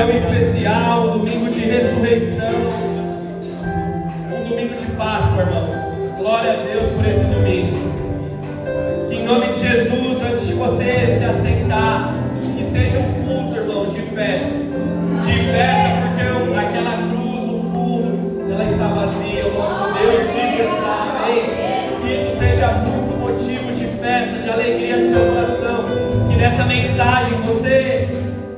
tão especial, um domingo de ressurreição, um domingo de Páscoa, irmãos. Glória a Deus por esse domingo. Que em nome de Jesus, antes de você se assentar, que seja um culto, irmãos, de festa. De festa, porque aquela cruz no fundo, ela está vazia. O nosso Deus vive está, amém? Que isso seja muito motivo de festa, de alegria no seu coração. Que nessa mensagem você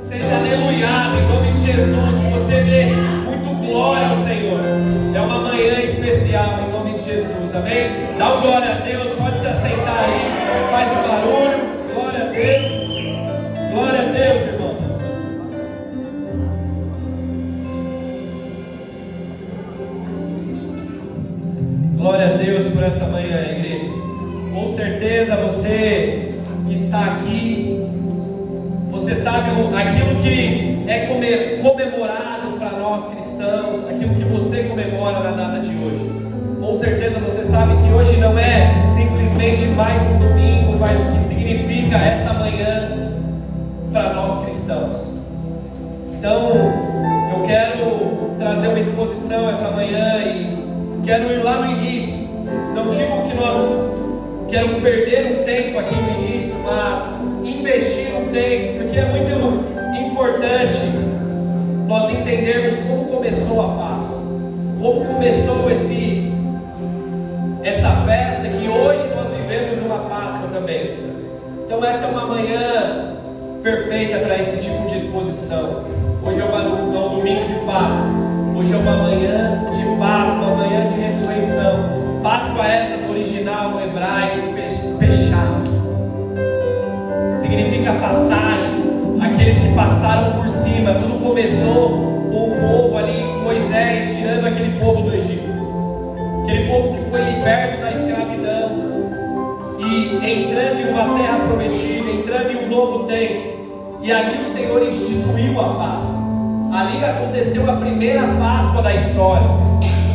seja aleluiado em nome de Jesus. Que você dê muito glória ao Senhor. É uma manhã especial em nome de Jesus, amém? Dá um glória a Deus, pode se assentar aí, faz um barulho. Glória a Deus. Glória a Deus, irmãos. Glória a Deus por essa manhã, igreja. Com certeza você que está aqui, você sabe aquilo que é comemorado para nós cristãos, aquilo que você comemora na data de hoje. Com certeza você sabe que hoje não é simplesmente mais um domingo, mas o que significa essa manhã para nós cristãos. Então, eu quero trazer uma exposição essa manhã e quero ir lá no início. Não digo que nós queremos perder um tempo aqui no início, mas investir um tempo, porque é muito importante nós entendermos como começou a Páscoa, como começou essa festa, que hoje nós vivemos uma Páscoa também. Então essa é uma manhã perfeita para esse tipo de exposição. Hoje é um domingo de Páscoa, hoje é uma manhã de Páscoa, uma manhã de ressurreição. Páscoa essa no original, no hebraico, fechado. Significa passagem, aqueles que passaram por cima. Tudo começou com o povo ali, Moisés tirando aquele povo do Egito, aquele povo que foi liberto da escravidão e entrando em uma terra prometida, entrando em um novo tempo. E ali o Senhor instituiu a Páscoa. Ali aconteceu a primeira Páscoa da história.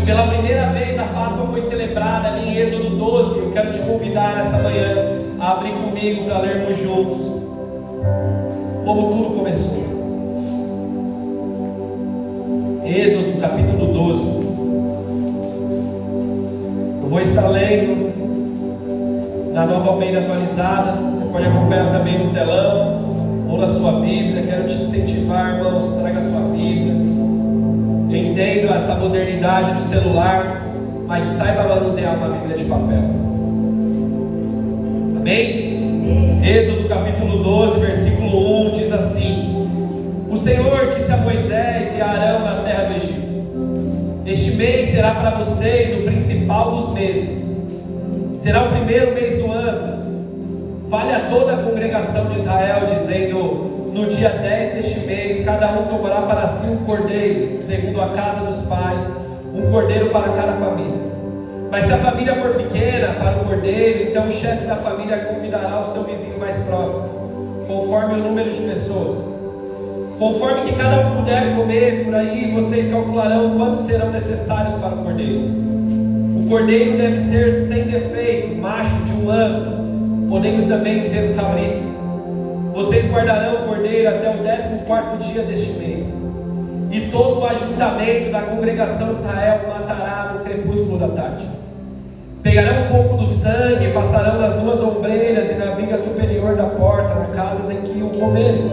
Pela primeira vez a Páscoa foi celebrada ali em Êxodo 12. Eu quero te convidar nessa manhã a abrir comigo para lermos juntos como tudo começou. Êxodo capítulo 12. Eu vou estar lendo na Nova Almeida atualizada. Você pode acompanhar também no telão ou na sua Bíblia. Quero te incentivar, irmãos, traga a sua Bíblia. Eu entendo essa modernidade do celular, mas saiba manusear uma Bíblia de papel. Amém? Êxodo capítulo 12, versículo 1 diz assim: O Senhor disse a Moisés e a Arão na terra do Egito: Este mês será para vocês o principal dos meses. Será o primeiro mês do ano. Fale a toda a congregação de Israel, dizendo: No dia 10 deste mês, cada um tomará para si um cordeiro, segundo a casa dos pais, um cordeiro para cada família. Mas se a família for pequena para o cordeiro, então o chefe da família convidará o seu vizinho mais próximo, conforme o número de pessoas. Conforme que cada um puder comer, por aí vocês calcularão quantos serão necessários para o cordeiro. O cordeiro deve ser sem defeito, macho de 1 ano, podendo também ser um cabrito. Vocês guardarão o cordeiro até o 14º dia deste mês. E todo o ajuntamento da congregação de Israel o matará no crepúsculo da tarde. Pegarão um pouco do sangue e passarão nas 2 ombreiras e na viga superior da porta, nas casas em que o comerem.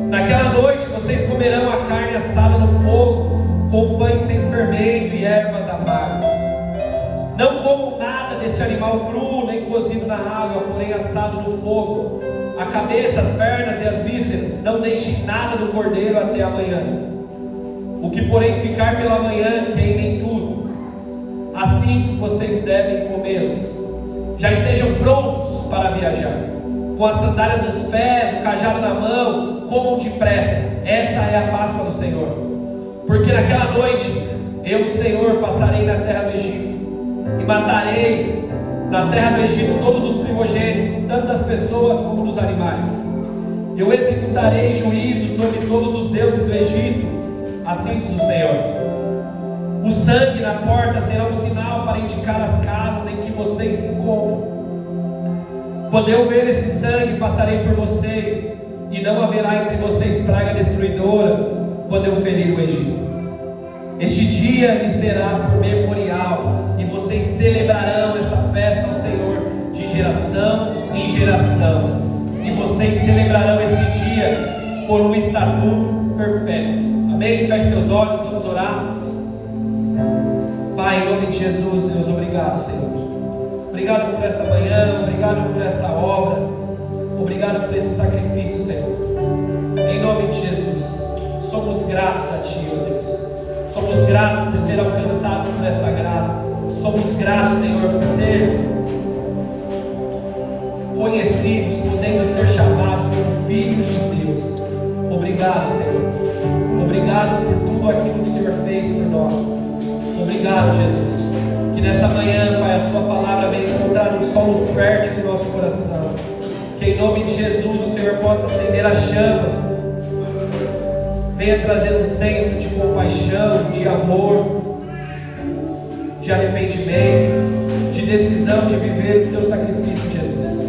Naquela noite vocês comerão a carne assada no fogo, com pães sem fermento e ervas amargas. Não comam nada deste animal cru, nem cozido na água, porém assado no fogo. A cabeça, as pernas e as vísceras. Não deixem nada do cordeiro até amanhã. O que porém ficar pela manhã, queimem tudo. Assim vocês devem comê-los. Já estejam prontos para viajar, com as sandálias nos pés, o cajado na mão. Comam depressa. Essa é a Páscoa do Senhor. Porque naquela noite eu, o Senhor, passarei na terra do Egito e matarei na terra do Egito todos os primogênitos, tanto das pessoas como dos animais. Eu executarei juízo sobre todos os deuses do Egito, assim diz o Senhor. O sangue na porta será um sinal para indicar as casas em que vocês se encontram. Quando eu ver esse sangue, passarei por vocês, e não haverá entre vocês praga destruidora quando eu ferir o Egito. Este dia lhe será por memorial, e vocês celebrarão essa festa ao Senhor de geração em geração. E vocês celebrarão esse dia por um estatuto perpétuo. Amém? Feche seus olhos, vamos orar. Pai, em nome de Jesus, Deus, obrigado, Senhor. Obrigado por essa manhã, obrigado por essa obra, obrigado por esse sacrifício, Senhor. Em nome de Jesus, somos gratos a Ti, ó Deus. Somos gratos por ser alcançados por essa graça. Somos gratos, Senhor, por ser conhecidos, podendo ser chamados como filhos de Deus. Obrigado, Senhor. Obrigado por tudo aquilo que o Senhor fez por nós. Obrigado, Jesus. Que nessa manhã, Pai, a Tua palavra venha encontrar um solo fértil no nosso coração. Que em nome de Jesus o Senhor possa acender a chama. Venha trazer um senso de compaixão, de amor, de arrependimento, de decisão de viver o Teu sacrifício, Jesus.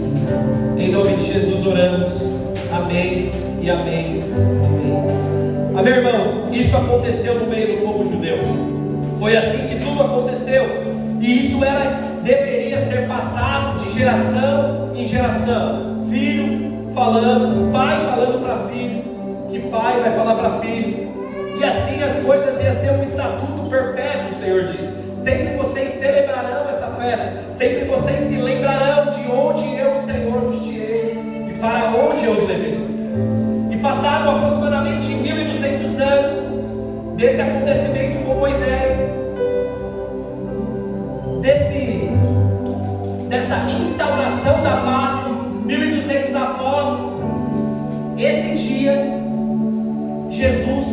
Em nome de Jesus oramos. Amém e amém. Amém. Amém, irmãos? Isso aconteceu no meio do povo judeu. Foi assim que tudo aconteceu. E isso deveria ser passado de geração em geração. Filho falando, pai falando para filho, que pai vai falar para filho, e assim as coisas iam ser um estatuto perpétuo. O Senhor diz: sempre vocês celebrarão essa festa, sempre vocês se lembrarão de onde eu, o Senhor, os tirei e para onde eu os levei. E passaram aproximadamente 1200 anos desse acontecimento com Moisés, dessa instauração da Páscoa. 1200 após esse dia, Jesus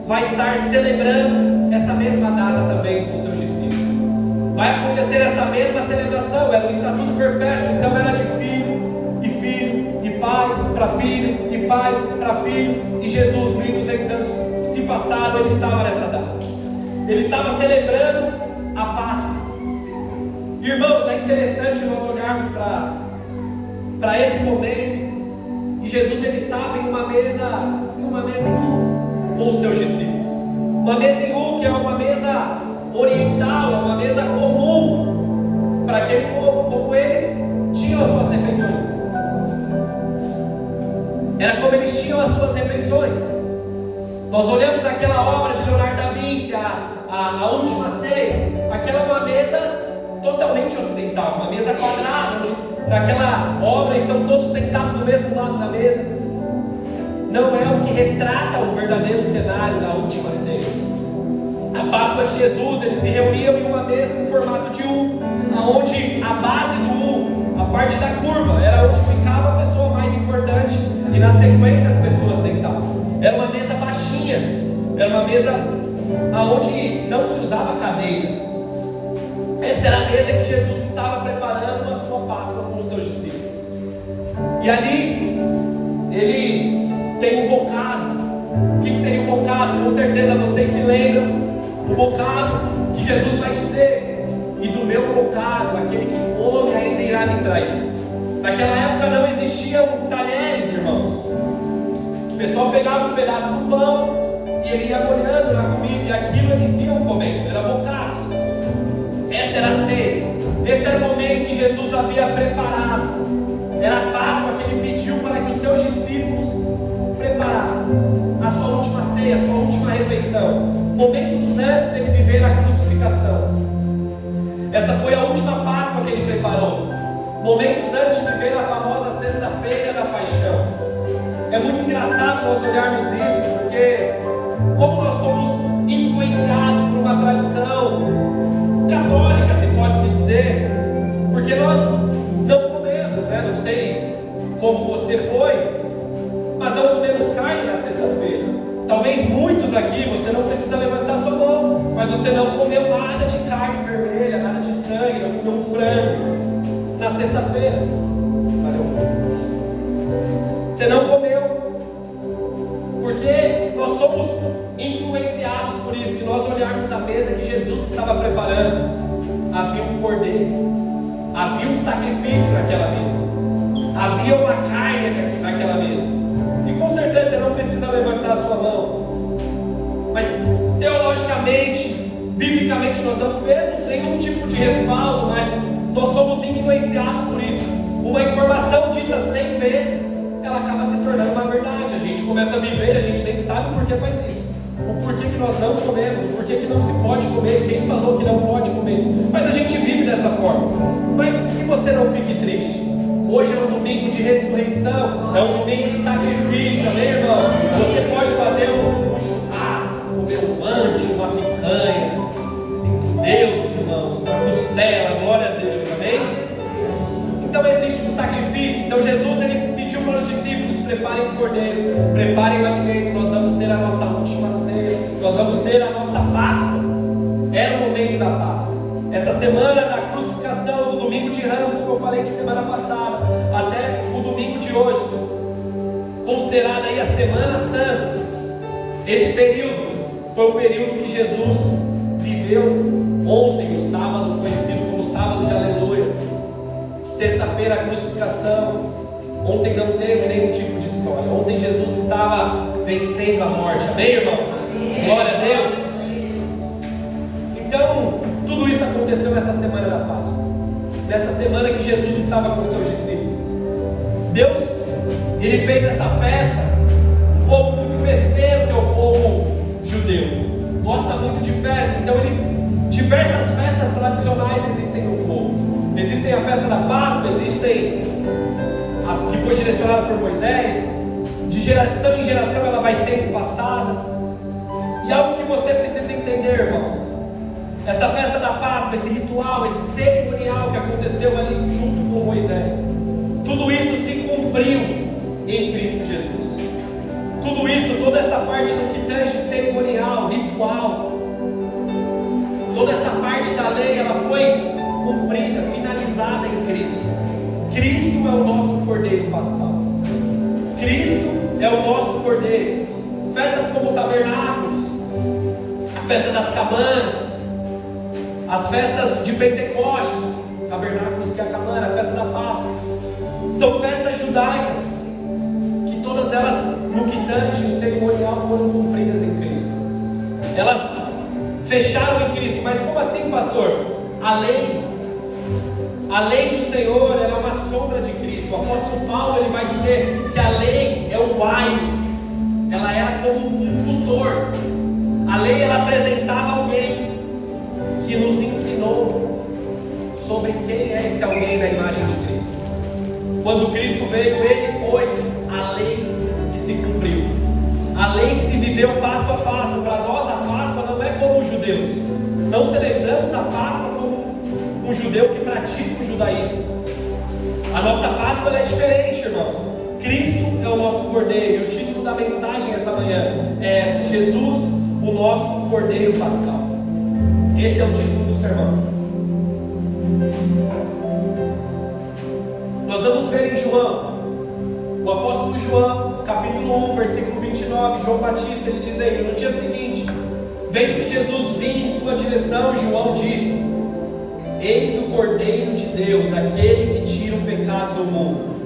vai estar celebrando essa mesma data também com os seus discípulos. Vai acontecer essa mesma celebração, era um estatuto perpétuo, então era de filho, e pai para filho, e pai para filho, e Jesus, 1200 anos se passaram, ele estava nessa data. Ele estava celebrando a Páscoa. Irmãos, é interessante nós olharmos para esse momento, e Jesus ele estava em uma mesa em U com os seus discípulos. Uma mesa em U, que é uma mesa oriental, é uma mesa comum para aquele povo, como eles tinham as suas refeições. Era como eles tinham as suas refeições. Nós olhamos aquela obra de Leonardo da Vinci, a Última Ceia. Aquela é uma mesa totalmente ocidental, uma mesa quadrada, onde naquela obra estão todos sentados do mesmo lado da mesa. Não é o que retrata o verdadeiro cenário da Última Ceia. A Páscoa de Jesus, eles se reuniam em uma mesa em formato de U, onde a base do U, a parte da curva, era onde ficava a pessoa mais importante, e na sequência as pessoas sentavam. Era uma mesa baixinha, era uma mesa onde não se usava cadeiras. Essa era a mesa que Jesus estava preparando a sua Páscoa com os seus discípulos. E ali, ele tem um bocado. O que seria o bocado? Com certeza vocês se lembram. O bocado que Jesus vai dizer: e do meu bocado, aquele que come ainda irá me trair. Naquela época não existiam talheres, irmãos. O pessoal pegava um pedaço do pão e ele ia molhando na comida, e aquilo eles iam comendo, era bocados. Essa era a ceia. Esse era o momento que Jesus havia preparado. Era a Páscoa que ele pediu para que os seus discípulos preparassem a sua última ceia, a sua última refeição, momentos antes dele viver a crucificação. Essa foi a última Páscoa que ele preparou, momentos antes de viver a famosa sexta-feira da paixão. É muito engraçado nós olharmos isso, porque como nós somos influenciados por uma tradição católica, se pode se dizer, porque nós não comemos, né? Não sei como você foi, mas não comemos carne na sexta-feira. Talvez muitos aqui, você não precisa levantar sua mão, mas você não comeu nada de carne vermelha, nada de sangue, não comeu um frango na sexta-feira. Valeu. Você não comeu, porque nós somos influenciados por isso. Se nós olharmos a mesa que Jesus estava preparando, havia um cordeiro, havia um sacrifício naquela mesa, havia uma carne naquela mesa. E com certeza você não precisa levantar a sua mão. Mas teologicamente, biblicamente, nós não vemos nenhum tipo de respaldo, mas nós somos influenciados por isso. Uma informação dita 100 vezes, ela acaba se tornando uma verdade. A gente começa a viver, a gente nem sabe por que faz isso. O porquê que nós não comemos, o porquê que não se pode comer, quem falou que não pode comer. Mas a gente vive dessa forma. Mas que você não fique triste. Hoje é um domingo de ressurreição, é um domingo de sacrifício, amém, irmão? Você pode fazer um churrasco, comer um lanche, uma picanha. Sinto Deus, irmãos, uma costela, glória a Deus, amém? Então existe um sacrifício. Então Jesus, ele pediu para os discípulos: preparem o cordeiro, preparem o alimento, nós vamos ter a nossa última ceia, nós vamos ter a nossa Páscoa. Era o momento da Páscoa. Essa semana da crucificação, do domingo de Ramos, como eu falei de semana passada, até o domingo de hoje, considerada aí a Semana Santa, esse período foi o período que Jesus viveu ontem, no sábado, conhecido como sábado de aleluia. Sexta-feira a crucificação. Ontem não teve nenhum tipo de história. Ontem Jesus estava vencendo a morte. Amém, irmão? Glória a Deus. Então, tudo isso aconteceu nessa semana da Páscoa. Nessa semana que Jesus estava com seus discípulos. Deus, ele fez essa festa. Um povo muito festeiro, que é o povo judeu. Gosta muito de festa. Então, diversas festas tradicionais existem no povo. Existem a festa da Páscoa, existem a que foi direcionada por Moisés. De geração em geração ela vai sendo passada. E algo que você precisa entender, irmãos: essa festa da Páscoa, esse ritual, esse cerimonial que aconteceu ali junto com Moisés, tudo isso se cumpriu em Cristo Jesus. Tudo isso, toda essa parte no que tange cerimonial, ritual, toda essa parte da lei, ela foi cumprida, finalizada em Cristo. Cristo é o nosso Cordeiro Pascal. Cristo é o nosso Cordeiro. Festas como tabernáculos, a festa das cabanas, as festas de Pentecostes, tabernáculos que é a cabana, a festa da Páscoa, são festas judaicas, que todas elas, no que tange o cerimonial, foram cumpridas em Cristo. Elas fecharam em Cristo. Mas como assim, pastor? A lei do Senhor, ela é uma sombra de Cristo. O apóstolo Paulo, ele vai dizer que a lei é o aio. Ela era como um tutor. A lei, ela apresentava alguém que nos ensinou sobre quem é esse alguém na imagem de Cristo. Quando Cristo veio, ele foi a lei que se cumpriu. A lei que se viveu passo a passo. Para nós a Páscoa não é como os judeus. Não celebramos a Páscoa como um judeu que pratica o judaísmo. A nossa Páscoa é diferente, irmão. Cristo é o nosso Cordeiro. E o título da mensagem essa manhã é Jesus, o nosso Cordeiro Pascal. Esse é o título do sermão. Nós vamos ver em João, o apóstolo João, capítulo 1, versículo 29, João Batista, ele diz aí: no dia seguinte, vendo que Jesus vinha em sua direção, João disse: eis o Cordeiro de Deus, aquele que tira o pecado do mundo.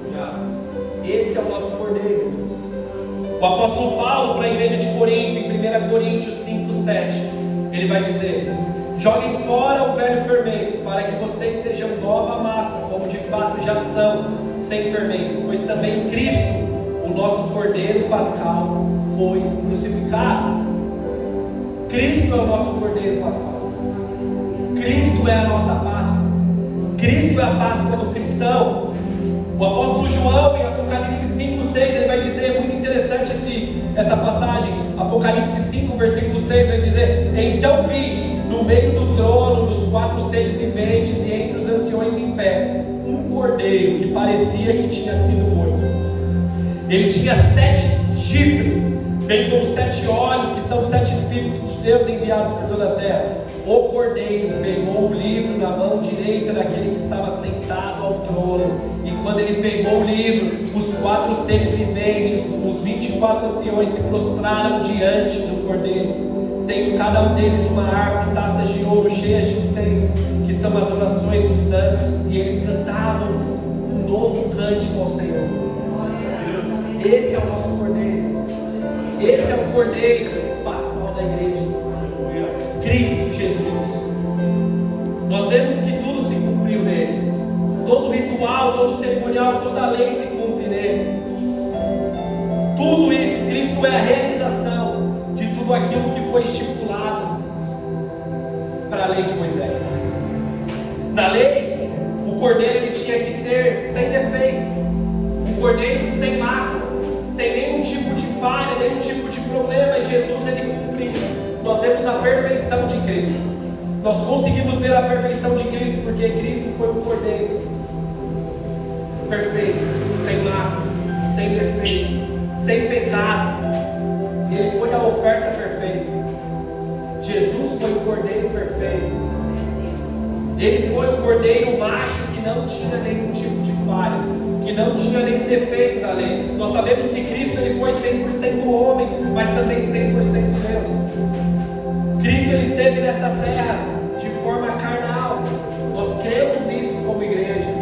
Esse é o nosso Cordeiro, Deus. O apóstolo Paulo, para a igreja de Corinto, em 1 Coríntios 5:7, ele vai dizer: joguem fora o velho fermento, para que vocês sejam nova massa, como de fato já são, sem fermento, pois também Cristo, o nosso Cordeiro Pascal, foi crucificado. Cristo é o nosso Cordeiro Pascal. Cristo é a nossa Páscoa. Cristo é a Páscoa do cristão. O apóstolo João, em Apocalipse 5:6, ele vai dizer, é muito interessante essa passagem, Apocalipse 5, versículo 6, vai dizer: então vi no meio do trono, dos 4 seres viventes e entre os anciões em pé, um cordeiro que parecia que tinha sido morto. Ele tinha 7 chifres, bem como 7 olhos, que são 7 espíritos de Deus enviados por toda a terra. O cordeiro pegou o livro na mão direita daquele que estava sentado ao trono. E quando ele pegou o livro, os 4 seres viventes, os 24 anciões, se prostraram diante do cordeiro, tendo cada um deles uma harpa e taças de ouro cheias de incenso, que são as orações dos santos, e eles cantavam um novo cântico ao Senhor. Esse é o nosso Cordeiro. Esse é o Cordeiro Pascual da igreja, Cristo Jesus. Nós vemos que tudo se cumpriu nele. Todo ritual, todo cerimonial, toda lei se cumpre nele. Tudo isso, Cristo é a realização de tudo aquilo que foi estipulado para a lei de Moisés. Na lei, o cordeiro ele tinha que ser sem defeito, um cordeiro sem mácula, sem nenhum tipo de falha, nenhum tipo de problema, e Jesus ele cumpriu. Nós vemos a perfeição de Cristo. Nós conseguimos ver a perfeição de Cristo porque Cristo foi o cordeiro perfeito, sem mácula, sem defeito, sem pecado. Ele foi a oferta perfeita. Jesus foi o cordeiro perfeito. Ele foi o cordeiro macho que não tinha nenhum tipo de falha, que não tinha nenhum defeito da lei. Nós sabemos que Cristo ele foi 100% homem, mas também 100% Deus. Cristo ele esteve nessa terra de forma carnal. Nós cremos nisso como igreja.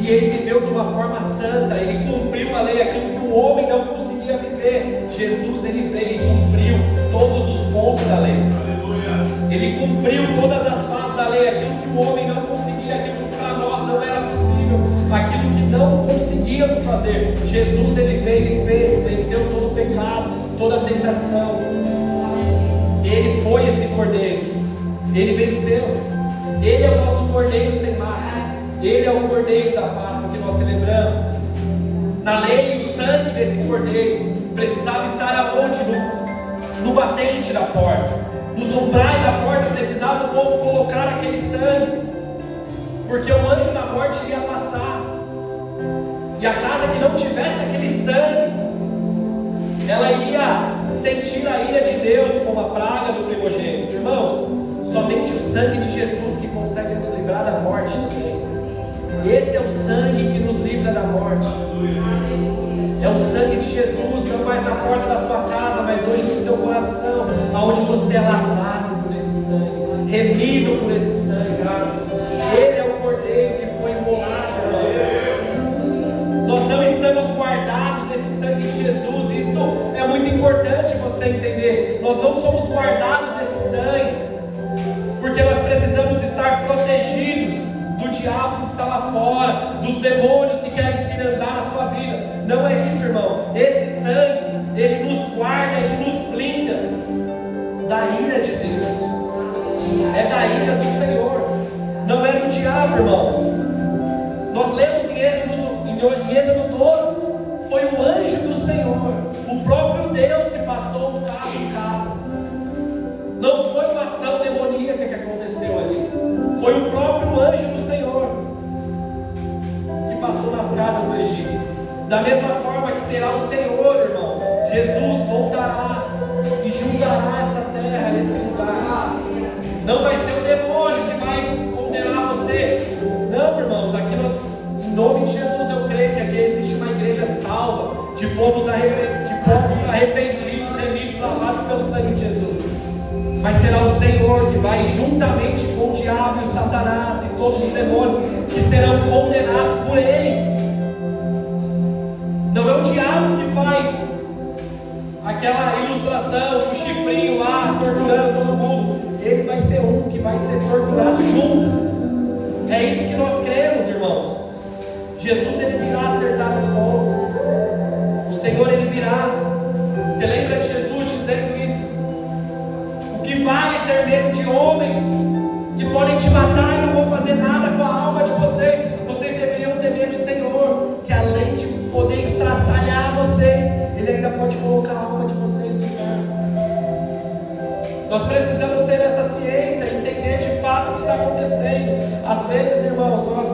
E ele viveu de uma forma santa. Ele cumpriu a lei, aquilo que o homem não conseguia viver. Jesus ele veio e cumpriu todos os pontos da lei. Ele cumpriu todas as fases da lei, aquilo que o homem não conseguia, aquilo que para nós não era possível, aquilo que não conseguíamos fazer. Jesus ele veio e fez, venceu todo o pecado, toda a tentação. Ele foi esse cordeiro, ele venceu. Ele é o nosso cordeiro sem mácula, ele é o cordeiro da Páscoa que nós celebramos. Na lei, o sangue desse cordeiro precisava estar aonde? No batente da porta. Nos umbrais da porta precisava o povo colocar aquele sangue, porque o anjo da morte iria passar, e a casa que não tivesse aquele sangue, ela iria sentir a ira de Deus como a praga do primogênito. Irmãos, somente o sangue de Jesus que consegue nos livrar da morte também. Esse é o sangue que nos livra da morte. É o sangue de Jesus, não mais na porta da sua casa, mas hoje no seu coração, aonde você é lavado por esse sangue, remido por esse sangue. Ele é o cordeiro que foi imolado, irmão. Nós não estamos guardados nesse sangue de Jesus. Isso é muito importante você entender. Nós não somos guardados nesse sangue, porque nós precisamos estar protegidos do diabo que está lá fora, dos demônios que querem se andar na sua vida. Não é isso, irmão. Esse sangue, ele nos guarda, ele nos blinda da ira de Deus. É da ira do Senhor, não é do diabo, irmão. Nós lemos em Êxodo 12, foi o anjo do Senhor, o próprio Deus que passou um carro em casa. Não foi uma ação demoníaca que aconteceu ali, foi o próprio anjo do Senhor que passou nas casas do Egito. Da mesma forma que será o Senhor, irmão, Jesus voltará e julgará essa terra, esse lugar. Não vai ser o demônio que vai condenar você. Não, irmãos, aqui nós, em nome de Jesus, eu creio que aqui existe uma igreja salva, de povos arrependidos, remidos, lavados pelo sangue de Jesus. Mas será o Senhor que vai, juntamente com o diabo e o Satanás e todos os demônios, que serão condenados por ele. Não é o diabo que faz aquela ilustração com o chifrinho lá, torturando todo mundo. Ele vai ser um que vai ser torturado junto. É isso que nós cremos, irmãos. Jesus ele virá acertar as contas. O Senhor ele virá. Você lembra de Jesus dizendo isso? O que vale ter medo de homens que podem te matar e não vão fazer nada com a alma de vocês? Vocês deveriam ter medo do Senhor, que além de poder estraçalhar vocês, ele ainda pode colocar a alma de vocês no inferno. Nós precisamos ter essa ciência, entender de fato o que está acontecendo. Às vezes, irmãos, nós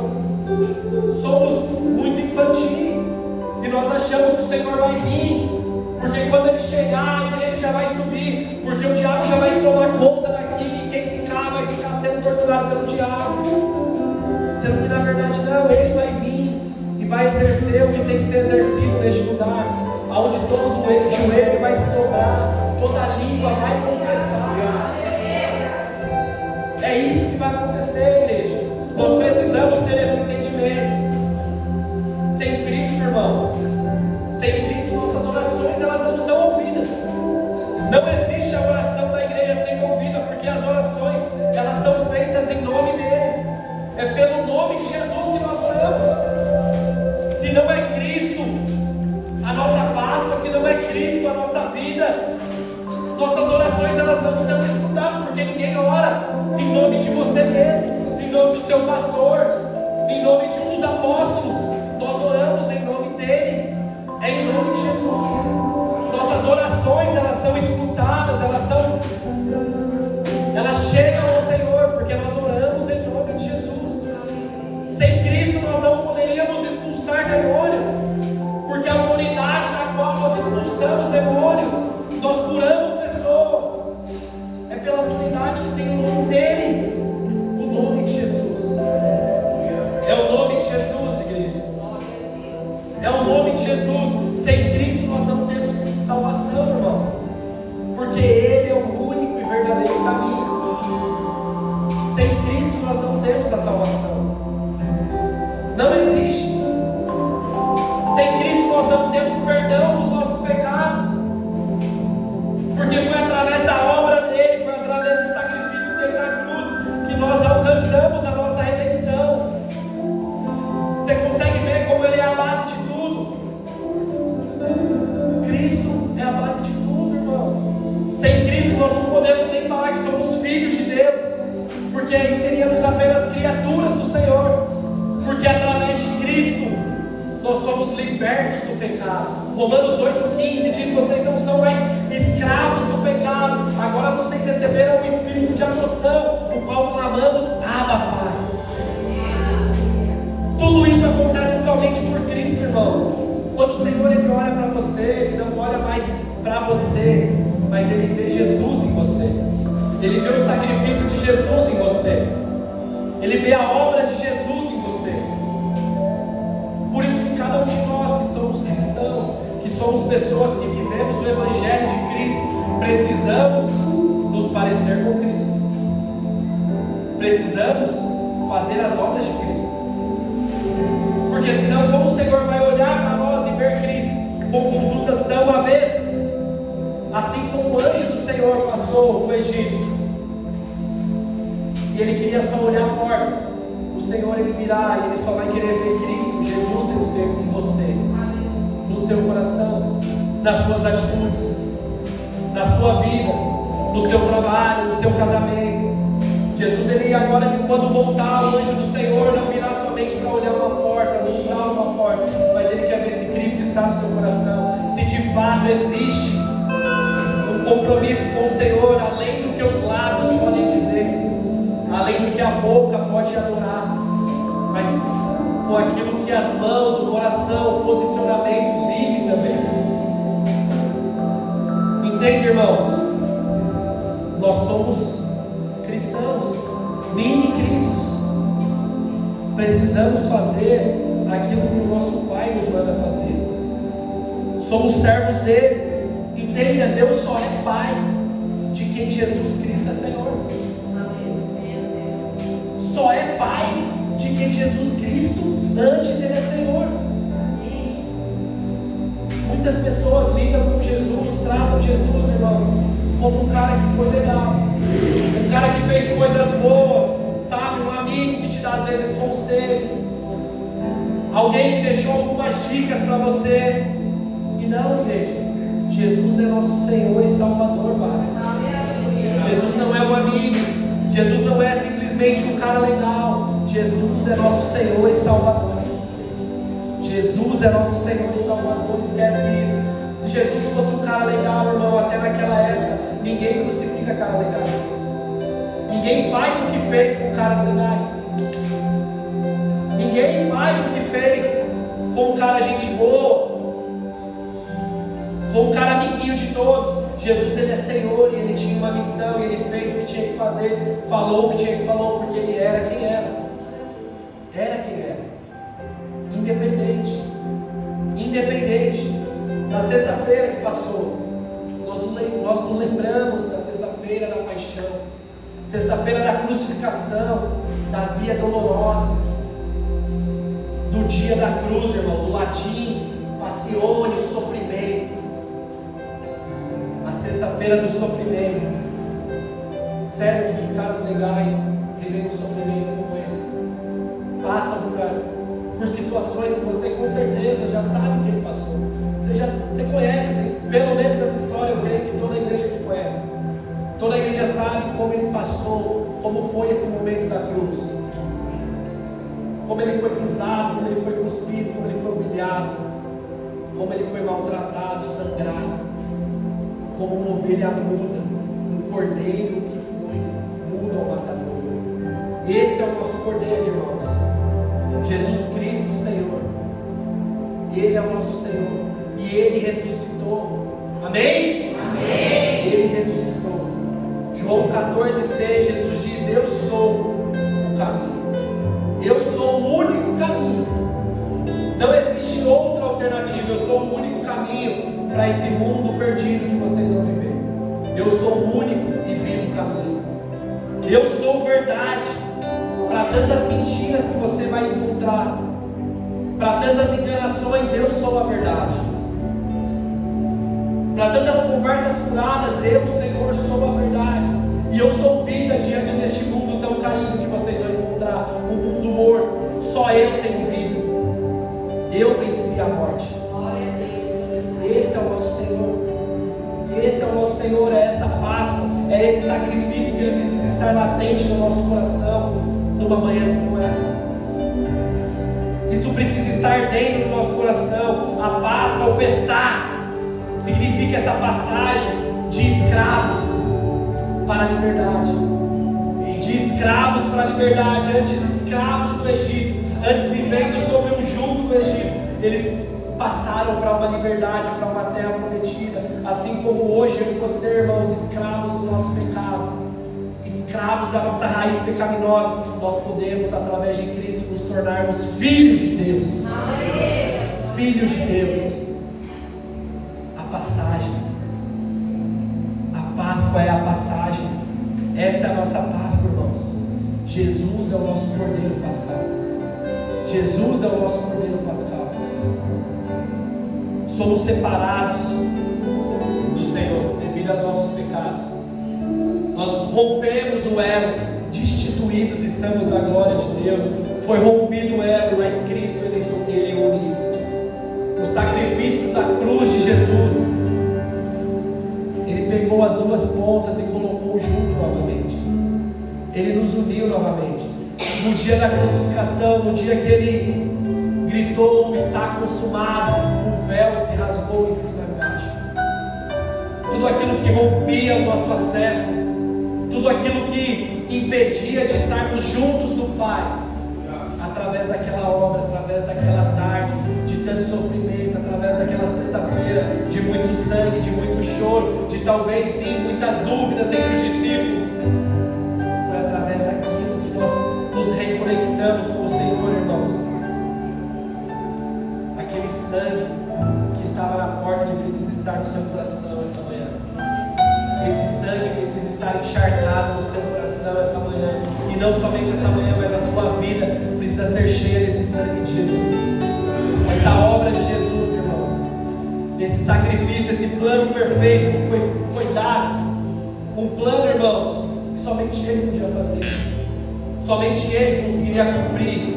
somos muito infantis e nós achamos que o Senhor vai vir, porque quando ele chegar, a igreja já vai subir, porque o diabo já vai tomar conta daqui e quem ficar vai ficar sendo torturado pelo diabo. Sendo que na verdade não, ele vai vir e vai exercer o que tem que ser exercido neste lugar, onde todo joelho vai se dobrar, toda língua vai confessar. É isso que vai acontecer, igreja. Nós precisamos ter esse entendimento. Sem Cristo, irmão, sem Cristo nossas orações elas não Não existe a oração da igreja sendo ouvida, porque as orações, elas são feitas em nome dele. É pelo nome de Jesus que nós oramos. Se não é Cristo a nossa Páscoa, se não é Cristo a nossa vida, nossas orações elas não são escutadas, porque ninguém ora em nome de você mesmo, em nome do seu pastor, em nome de um dos apóstolos. Nós oramos em nome dele, é em nome de Jesus. Nossas orações elas são escutadas, elas chegam ao Senhor, porque nós oramos em nome de Jesus. Sem Cristo nós não poderíamos expulsar demônios, porque a autoridade na qual nós expulsamos demônios, nós curamos pessoas, é pela autoridade que tem o nome dele, o nome de Jesus. É o nome de Jesus, igreja. É o nome de Jesus. Sem Cristo nós não temos salvação, irmão, porque Ele é o único e verdadeiro caminho. Sem Cristo nós não temos a salvação. Não existe. Sem Cristo nós não temos perdão dos nossos pecados, porque foi através da obra dele, foi através do sacrifício dele na cruz que nós alcançamos a nossa redenção. Você consegue ver como ele é a base de tudo? Cristo é a base de tudo, irmão. Sem Cristo nós não podemos nem falar que somos filhos de Deus, porque aí seríamos apenas criaturas do Senhor, porque através de Cristo nós somos libertos do pecado. Romanos 8,15 diz: vocês não são mais escravos do pecado, agora vocês receberam o Espírito de adoção, o qual clamamos: Abba, Pai. Tudo isso acontece somente por Cristo, irmão. Quando o Senhor ele olha para você, ele não olha mais para você, mas ele vê Jesus em você. Ele vê o sacrifício de Jesus em você. Ele vê a obra de Jesus em você. Por isso que cada um de nós que somos cristãos, que somos pessoas que vivemos o Evangelho de Cristo, precisamos nos parecer com Cristo. Precisamos fazer as obras de Cristo. Porque senão como o Senhor vai olhar para nós e ver Cristo com condutas tão avessas, assim como o anjo do Senhor passou no Egito, e ele queria só olhar a porta, o Senhor ele virá e ele só vai querer ver Cristo, Jesus em você, no seu coração, nas suas atitudes, na sua vida, no seu trabalho, no seu casamento. Jesus ele agora, quando voltar, o anjo do Senhor não virá somente para olhar uma porta, mostrar uma porta, mas ele quer ver se Cristo está no seu coração, se de fato existe um compromisso com o Senhor, além do que os lábios podem dizer, além do que a boca pode adorar, mas com aquilo que as mãos, o coração, o posicionamento vive também. Entende, irmãos? Nós somos cristãos, mini-cristos. Precisamos fazer aquilo que o nosso Pai nos manda fazer. Somos servos dele. Entenda, Deus só é Pai de quem Jesus Cristo é Senhor. Só é Pai de quem Jesus Cristo antes ele é Senhor. Muitas pessoas lidam com Jesus, tratam Jesus, irmão, como um cara que foi legal, um cara que fez coisas boas, sabe? Um amigo que te dá às vezes conselho, alguém que deixou algumas dicas para você. E não, igreja, Jesus é nosso Senhor e Salvador, Pai. Jesus não é um amigo, Jesus não é simplesmente um cara legal. Jesus é nosso Senhor e Salvador. Jesus é nosso Senhor e Salvador, esquece isso. Se Jesus fosse um cara legal, irmão, até naquela época, ninguém crucifica caras legais. Ninguém faz o que fez com caras legais. Ninguém faz o que fez com um cara gente boa, com um cara amiguinho de todos. Jesus ele é Senhor e ele tinha uma missão e ele fez o que tinha que fazer, falou o que tinha que falar, porque ele era quem era. Era quem era. Independente. Na sexta-feira que passou, nós nos lembramos da sexta-feira da paixão, sexta-feira da crucificação, da via dolorosa, do dia da cruz, irmão, do latim, passione, o sofrimento. Mas sexta-feira do sofrimento. Sério que caras legais vivem um sofrimento como esse, passam por situações que você com certeza já sabe o que ele passou. Você conhece, pelo menos essa história, eu creio que toda a igreja que conhece. Toda a igreja sabe como ele passou, como foi esse momento da cruz. Como ele foi pisado, como ele foi cuspido, como ele foi humilhado, como ele foi maltratado, sangrado, como uma ovelha muda, um cordeiro que foi mudo ao matador. Esse é o nosso cordeiro, irmãos. Jesus Cristo, Senhor. Ele é o nosso Senhor. E Ele ressuscitou. Amém? Amém. Ele ressuscitou. João 14,6, Jesus diz: eu sou o caminho. Eu sou o único caminho. Não existe outra alternativa. Eu sou o único caminho para esse mundo perdido que vocês vão viver. Eu sou o único e vivo caminho. Eu sou verdade para tantas mentiras que você vai encontrar, para tantas enganações. Eu sou a verdade. Para tantas conversas furadas, eu, Senhor, sou a verdade. E eu sou vida diante deste mundo tão caído que vocês vão encontrar, um mundo morto. Só eu tenho vida. Eu venci a morte. Esse é o nosso Senhor. Esse é o nosso Senhor, é essa Páscoa, é esse sacrifício que Ele precisa estar latente no nosso coração, numa manhã como essa. Isso precisa estar dentro do nosso coração. A Páscoa, o Pessah, significa essa passagem de escravos para a liberdade. De escravos para a liberdade. Antes escravos do Egito, antes vivendo sob um jugo do Egito, eles passaram para uma liberdade, para uma terra prometida. Assim como hoje eu e você, irmãos, escravos do nosso pecado, escravos da nossa raiz pecaminosa, nós podemos, através de Cristo, nos tornarmos filhos de Deus. Amém. Filhos de Deus. A passagem, a Páscoa é a passagem. Essa é a nossa Páscoa, irmãos. Jesus é o nosso Cordeiro Pascal. Jesus é o nosso Cordeiro Pascal. Somos separados do Senhor devido aos nossos pecados. Nós rompemos o elo, destituídos estamos da glória de Deus. Foi rompido o elo, mas Cristo Ele une isso. O sacrifício da cruz de Jesus, Ele pegou as duas pontas e colocou junto novamente. Ele nos uniu novamente. No dia da crucificação, no dia que Ele gritou: está consumado, o véu se rasgou em cima e embaixo. Tudo aquilo que rompia o nosso acesso, tudo aquilo que impedia de estarmos juntos do Pai, através daquela obra, através daquela tarde de tanto sofrimento, através daquela sexta-feira de muito sangue, de muito choro, de talvez sim muitas dúvidas entre os discípulos, foi através daquilo que nós nos reconectamos com o Senhor, irmãos. Aquele sangue que estava na porta, ele precisa estar no seu coração essa manhã. Esse sangue precisa estar encharcado no seu coração essa manhã. E não somente essa manhã, mas a sua vida precisa ser cheia desse sangue de Jesus. Essa obra de Jesus, irmãos. Esse sacrifício, esse plano perfeito que foi dado. Um plano, irmãos, que somente Ele podia fazer. Somente Ele conseguiria cumprir.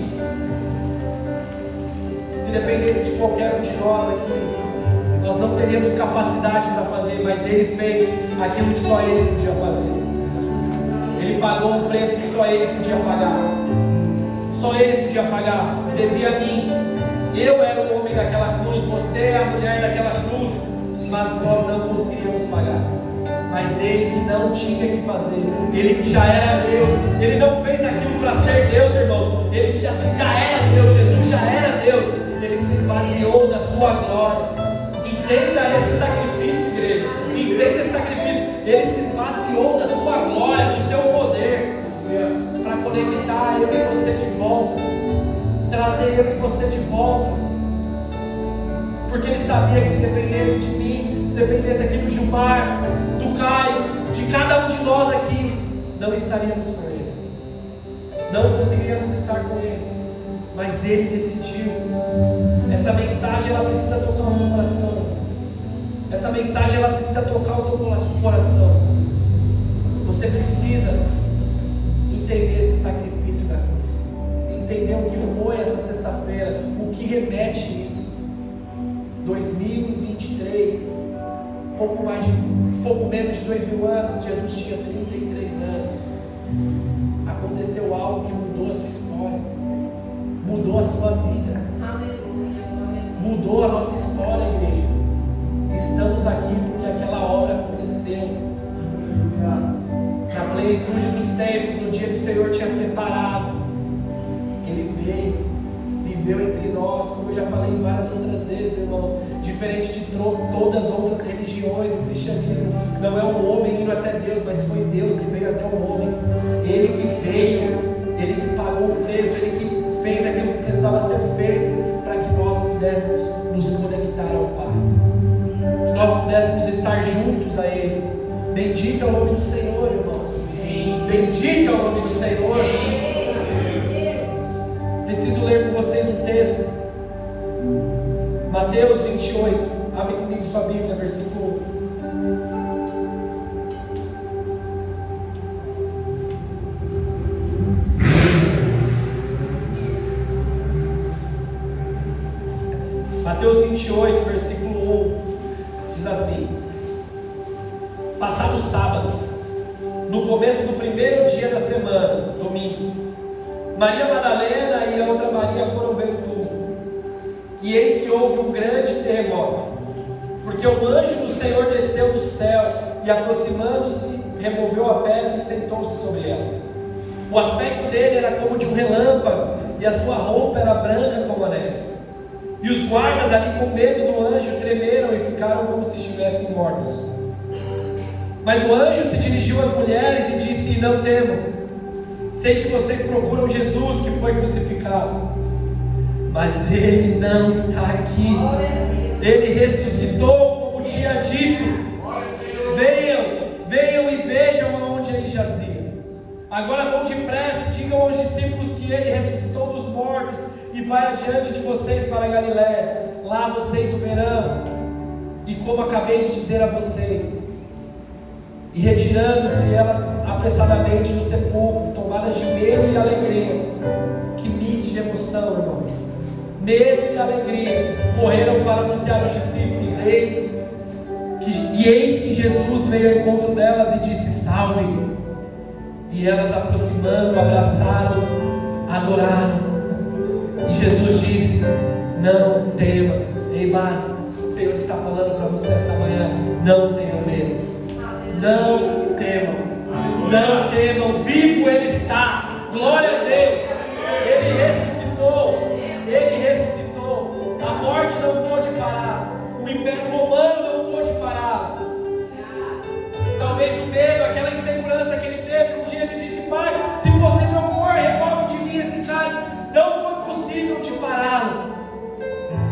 Se dependesse de qualquer um de nós aqui, nós não teríamos capacidade para fazer, mas Ele fez aquilo que só Ele podia fazer. Ele pagou um preço que só Ele podia pagar. Só Ele podia pagar. Devia a mim. Eu era o homem daquela cruz, você é a mulher daquela cruz, mas nós não conseguiríamos pagar. Mas Ele que não tinha que fazer, Ele que já era Deus, Ele não fez aquilo para ser Deus, irmãos. Ele já era Deus, Jesus já era Deus. Ele se esvaziou da sua glória. Entenda esse sacrifício, igreja. Entenda esse sacrifício. Ele se esvaziou da sua glória, do seu poder, para conectar eu e você de volta, trazer eu e você de volta. Porque Ele sabia que se dependesse de mim, se dependesse aqui do Gilmar, do Caio, de cada um de nós aqui, não estaríamos com Ele, não conseguiríamos estar com Ele. Mas Ele decidiu. Essa mensagem ela precisa tocar o seu coração. Essa mensagem ela precisa tocar o seu coração. Você precisa entender esse sacrifício da cruz, entender o que foi essa sexta-feira, o que remete isso. 2023, pouco menos de 2000 anos, Jesus tinha 33 anos. Aconteceu algo que mudou a sua história, mudou a sua vida, mudou a nossa história, igreja. Estamos aqui porque aquela obra aconteceu na plenitude dos tempos, no dia que o Senhor tinha preparado. Ele veio, viveu entre nós, como eu já falei várias outras vezes, irmãos. Diferente de todas as outras religiões, o cristianismo não é um homem indo até Deus, mas foi Deus que veio até o homem. Ele que veio, ele que pagou o preço, ele que fez aquilo que precisava ser feito para que nós pudéssemos nos conectar ao Pai, que nós pudéssemos estar juntos a Ele. Bendito é o nome do Senhor, irmãos. Bendito é o nome do Senhor. Preciso ler com vocês um texto. Mateus 28. Abre comigo sua Bíblia, versículo 1. Mateus 28, versículo 1. Diz assim: passado o sábado, no começo do primeiro dia da semana, domingo, Maria Madalena e a outra Maria foram ver o túmulo. E eis que houve um grande terremoto, porque o anjo do Senhor desceu do céu e, aproximando-se, removeu a pedra e sentou-se sobre ela. O aspecto dele era como de um relâmpago, e a sua roupa era branca como a neve. E os guardas ali, com medo do anjo, tremeram e ficaram como se estivessem mortos. Mas o anjo se dirigiu às mulheres e disse: não temam, sei que vocês procuram Jesus que foi crucificado, mas Ele não está aqui. Ele ressuscitou, como tinha dito. Venham e vejam aonde Ele jazia. Agora vão depressa e digam aos discípulos que Ele ressuscitou dos mortos e vai adiante de vocês para a Galiléia. Lá vocês o verão. E como acabei de dizer a vocês. E retirando-se elas apressadamente do sepulcro, tomadas de medo e alegria. Que mix de emoção, irmão. Medo e alegria, correram para anunciar aos discípulos: eis que Jesus veio ao encontro delas e disse: salve. E elas, aproximando, abraçaram, adoraram. E Jesus disse: não temas. Ei, base, o Senhor está falando para você essa manhã: não tenham medo, não temam, não temam. Vivo Ele está, glória a Deus. Ele ressuscitou. Ele ressuscitou. A morte não pôde parar. O Império Romano não pôde parar. Talvez o medo, aquela insegurança que ele teve. Um dia ele disse: Pai, se você não for, remove de mim esse cálice. Não foi possível te pará-lo.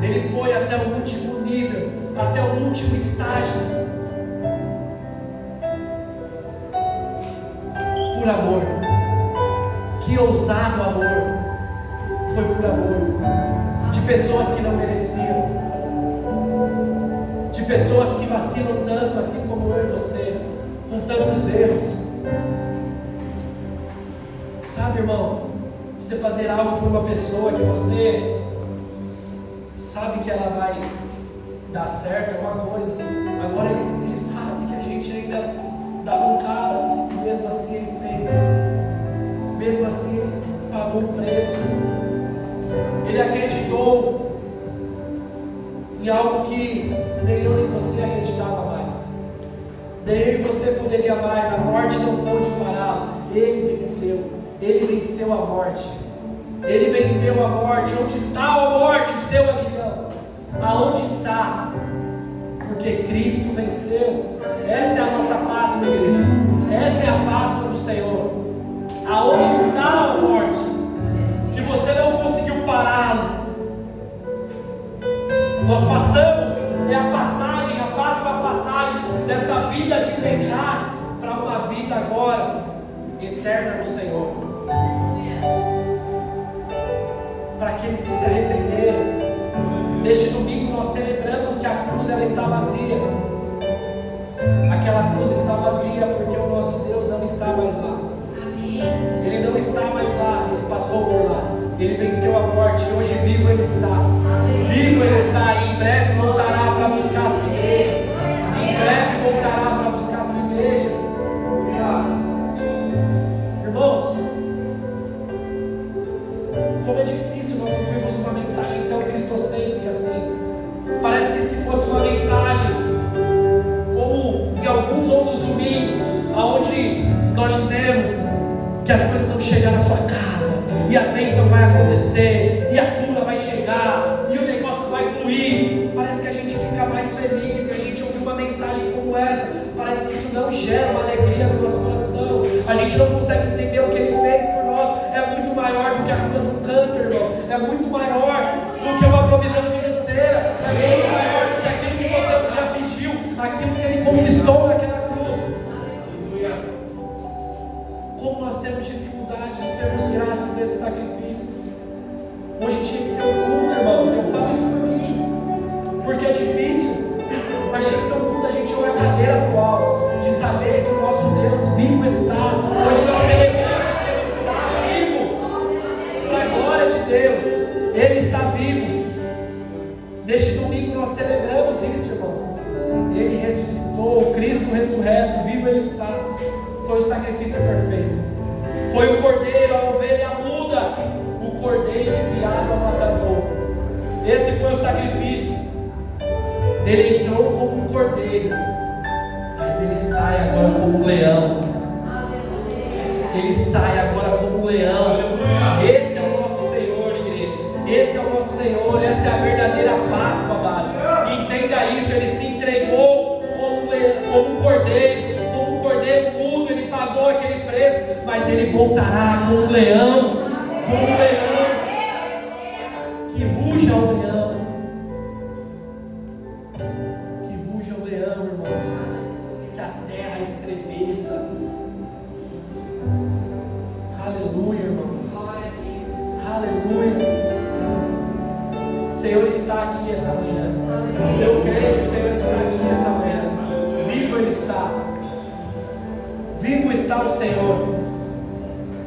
Ele foi até o último nível, até o último estágio. Por amor. Que ousado amor. Foi por amor, de pessoas que não mereciam, de pessoas que vacilam tanto, assim como eu e você, com tantos erros. Sabe, irmão, você fazer algo por uma pessoa que você sabe que ela vai dar certo, é uma coisa. Agora ele sabe que a gente ainda dá bancada, e mesmo assim ele fez, mesmo assim ele pagou o preço. Ele acreditou em algo que nem eu nem você acreditava mais. Nem eu e você poderia mais. A morte não pôde parar. Ele venceu. Ele venceu a morte. Ele venceu a morte. Onde está a morte, o seu aguilhão? Aonde está? Porque Cristo venceu. Essa é a nossa Páscoa, igreja. Essa é a Páscoa do Senhor. Aonde está a morte? Que você não conseguiu pará-lo. Nós passamos, é a passagem, a Páscoa, a passagem dessa vida de pecar para uma vida agora eterna no Senhor. Para aqueles que se arrependeram. Neste domingo nós celebramos que a cruz ela está vazia. Aquela cruz está vazia porque o nosso Deus não está mais lá. Ele não está mais lá, ele passou por lá. Ele venceu a morte, hoje vivo ele está. Vivo ele está e em breve voltará para buscar a sua igreja. Em breve voltará para buscar a sua igreja. Irmãos, como é difícil nós ouvirmos uma mensagem tão cristocêntrica assim. Parece que se fosse uma mensagem como em alguns outros domingos, onde nós dizemos que as coisas vão chegar na sua casa, e a bênção vai acontecer, e a cura vai chegar, e o negócio vai fluir. Parece que a gente fica mais feliz, e a gente ouve uma mensagem como essa, parece que isso não gera uma alegria no nosso coração. A gente não consegue entender o que Ele fez por nós. É muito maior do que a cura do câncer, irmão. É muito maior do que uma provisão financeira. É muito maior do que aquilo que você já pediu, aquilo que Ele conquistou naquela cruz. Como nós temos dificuldade de sermos gratos por esse sacrifício. Hoje tinha que ser um culto, irmãos. Eu falo isso por mim, porque é difícil, mas tinha que ser um culto a gente jogar a cadeira pro alto, de saber que o nosso Deus vivo está. Hoje nós celebramos que Ele está vivo, para a glória de Deus. Ele está vivo. Neste domingo nós celebramos isso, irmãos. Ele ressuscitou, Cristo ressurreto, vivo Ele está. Foi o sacrifício perfeito. Foi o cordeiro, a ovelha muda, o cordeiro enviado ao matador. Esse foi o sacrifício. Ele entrou como um cordeiro, mas ele sai agora como um leão. Ele sai agora como um leão. Esse é o nosso Senhor, igreja. Esse é o nosso Senhor. Essa é a verdadeira Páscoa, base. Entenda isso. Ele se entregou como um cordeiro. Cordeiro mudo, ele pagou aquele preço, mas ele voltará como um leão, que ruja o leão, irmãos, que a terra estremeça. Aleluia, irmãos, aleluia. O Senhor está aqui essa manhã. Eu creio que o Senhor está aqui essa manhã. Vivo Ele está. Vivo está o Senhor.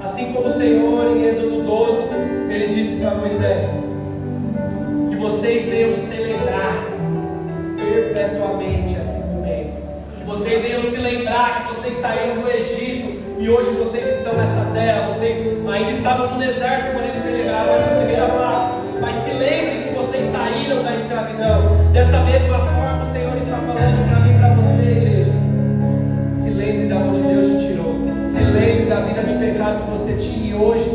Assim como o Senhor em Êxodo 12, Ele disse para Moisés, que vocês venham celebrar perpetuamente esse momento, que vocês venham se lembrar que vocês saíram do Egito e hoje vocês estão nessa terra. Vocês ainda estavam no deserto quando eles celebraram essa primeira Páscoa, mas se lembrem que vocês saíram da escravidão. Dessa mesma forma o Senhor está falando para mim e para você, igreja. Se lembre de onde Deus te tirou. Se lembre da vida de pecado que você tinha, e hoje,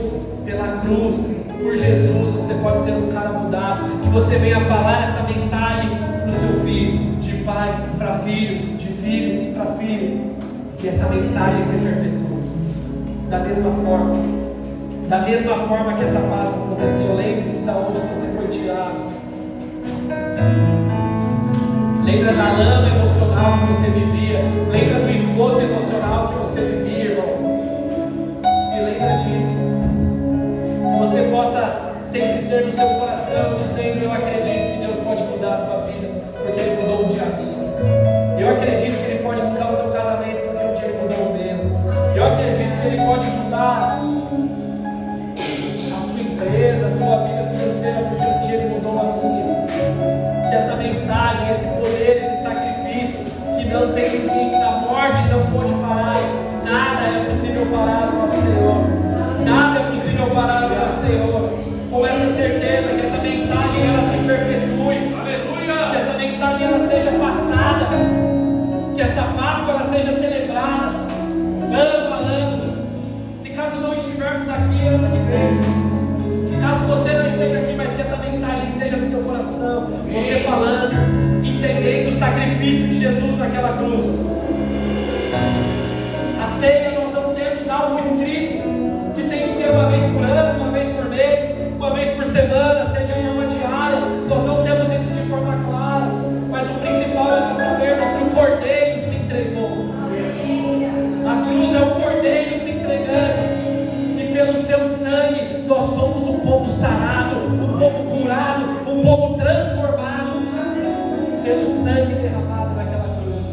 pela cruz, por Jesus, você pode ser um cara mudado. Que você venha falar essa mensagem para o seu filho, de pai para filho, de filho para filho. Que essa mensagem se perpetue. Da mesma forma que essa Páscoa aconteceu, lembre-se de onde você foi tirado. Lembra da lama emocional que você vivia. Lembra do esgoto emocional que você vivia, irmão. Se lembra disso. Que você possa sempre ter no seu coração dizendo: eu acredito que Deus pode mudar a sua vida, porque Ele mudou um dia a minha. Eu acredito que Ele pode mudar o seu casamento, porque um dia Ele mudou o meu. Eu acredito que Ele pode mudar a sua empresa, a sua vida financeira, porque um dia Ele mudou a minha. Que essa mensagem, esse poder, esse sacrifício que não tem limites, a morte não pode parar. Nada é possível parar no nosso Senhor. Nada é possível parar no nosso Senhor. Com essa certeza que essa mensagem ela se perpetue. Aleluia! Que essa mensagem ela seja passada. Que essa Páscoa ela seja celebrada ano a ano. Se caso não estivermos aqui ano que vem, caso você não esteja aqui, mas que essa mensagem esteja no seu coração, você falando, entendendo o sacrifício de Jesus naquela cruz. A ceia nós não temos algo escrito, que tem que ser uma vez por ano, uma vez por mês, uma vez por semana, ser de forma diária. Nós não temos isso de forma clara, mas o principal é nós sabermos que o Cordeiro se entregou. A cruz é o Cordeiro se entregando, e pelo seu sangue nós somos um povo sarado, um povo curado, um povo transformado pelo sangue derramado naquela cruz.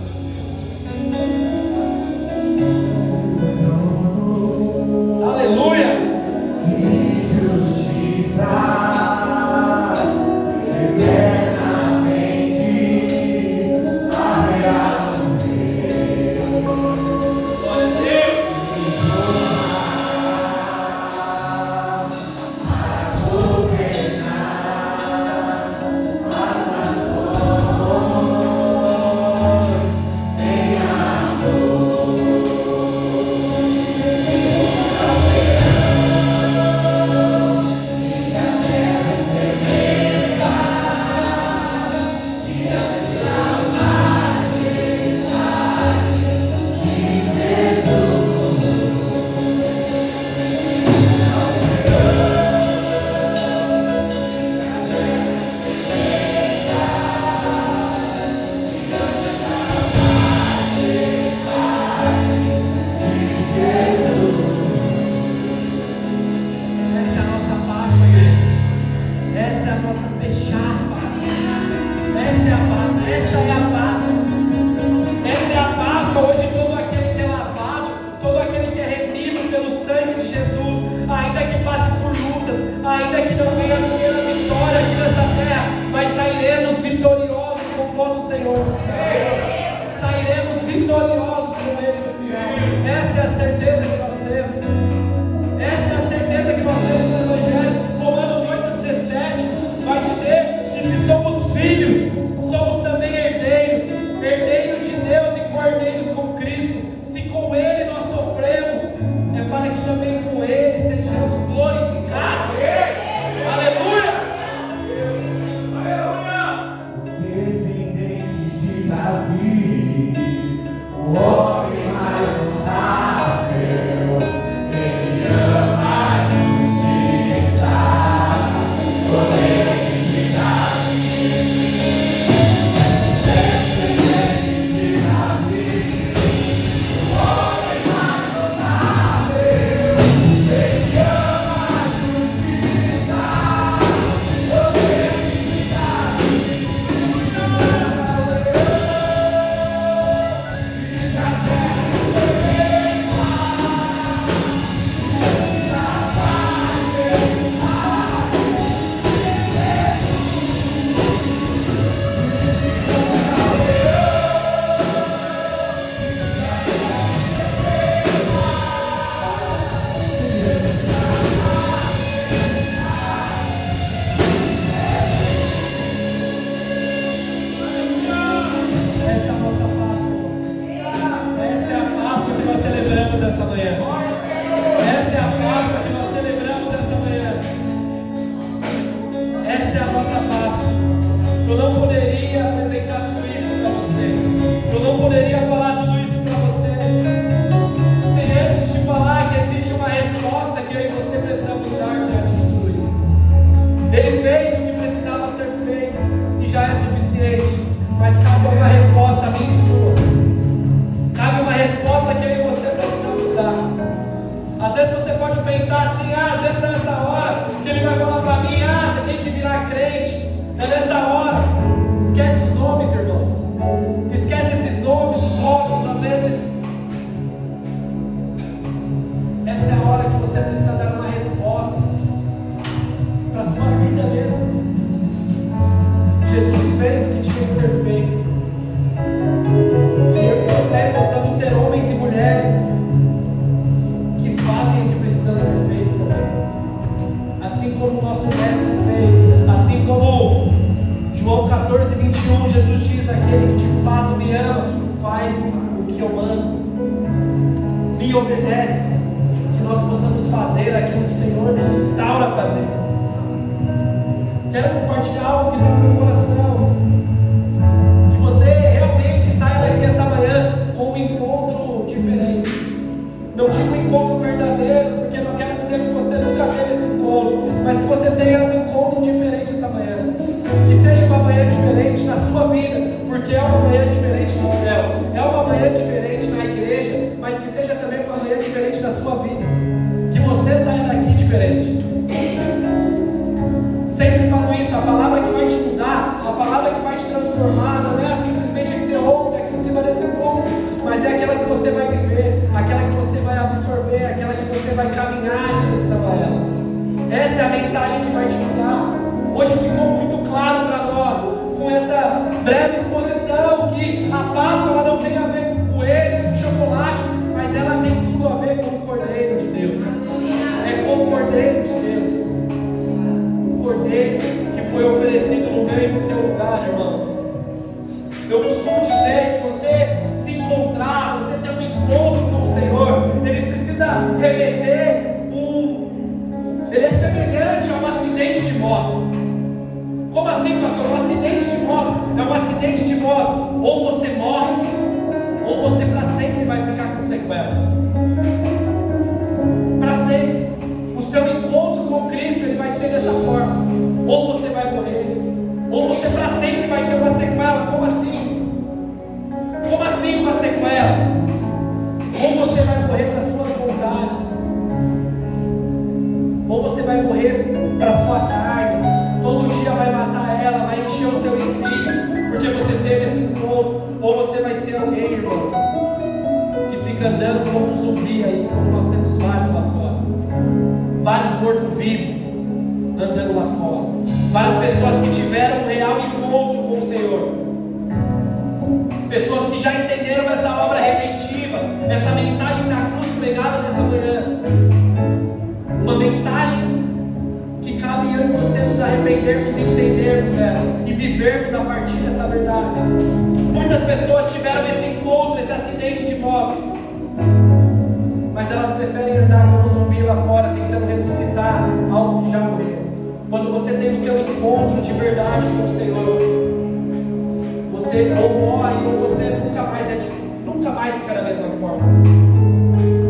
mais ficar da mesma forma.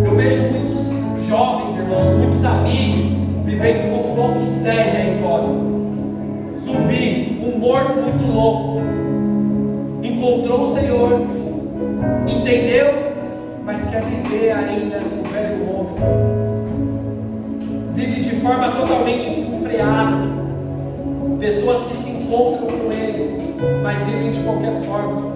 Eu vejo muitos jovens, irmãos, muitos amigos vivendo como Walking Dead aí fora. Zumbi, um morto muito louco. Encontrou o Senhor, entendeu, mas quer viver ainda no velho homem. Vive de forma totalmente desenfreada. Pessoas que se encontram com Ele, mas vivem de qualquer forma.